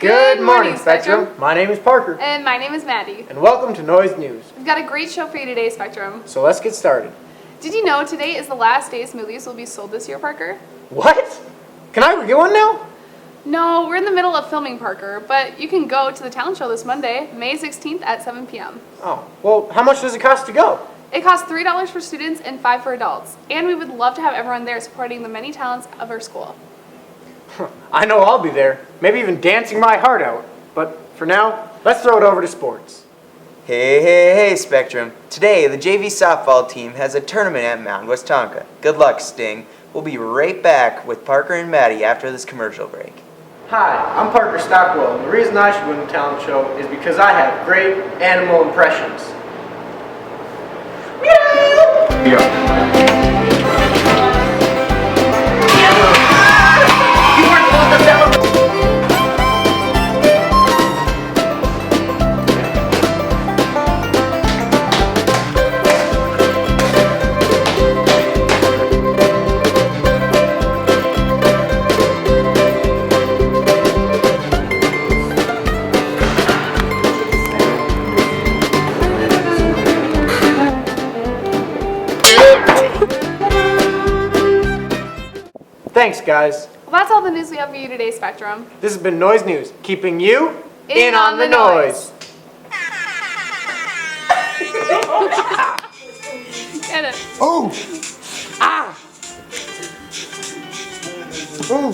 Good morning, Spectrum. My name is Parker. And my name is Maddie. And welcome to Noise News. We've got a great show for you today, Spectrum. So let's get started. Did you know today is the last day smoothies will be sold this year, Parker? What? Can I get one now? No, we're in the middle of filming, Parker, but you can go to the talent show this Monday, May 16th at 7 p.m. Oh, well, how much does it cost to go? It costs $3 for students and $5 for adults. And we would love to have everyone there supporting the many talents of our school. I know I'll be there, maybe even dancing my heart out. But for now, let's throw it over to sports. Hey, Spectrum. Today, the JV softball team has a tournament at Mount Westonka. Good luck, Sting. We'll be right back with Parker and Maddie after this commercial break. Hi, I'm Parker Stockwell, and the reason I should win the talent show is because I have great animal impressions. Thanks, guys. Well, that's all the news we have for you today, Spectrum. This has been Noise News, keeping you In on the noise. Get it. Oh! Ah! Oh!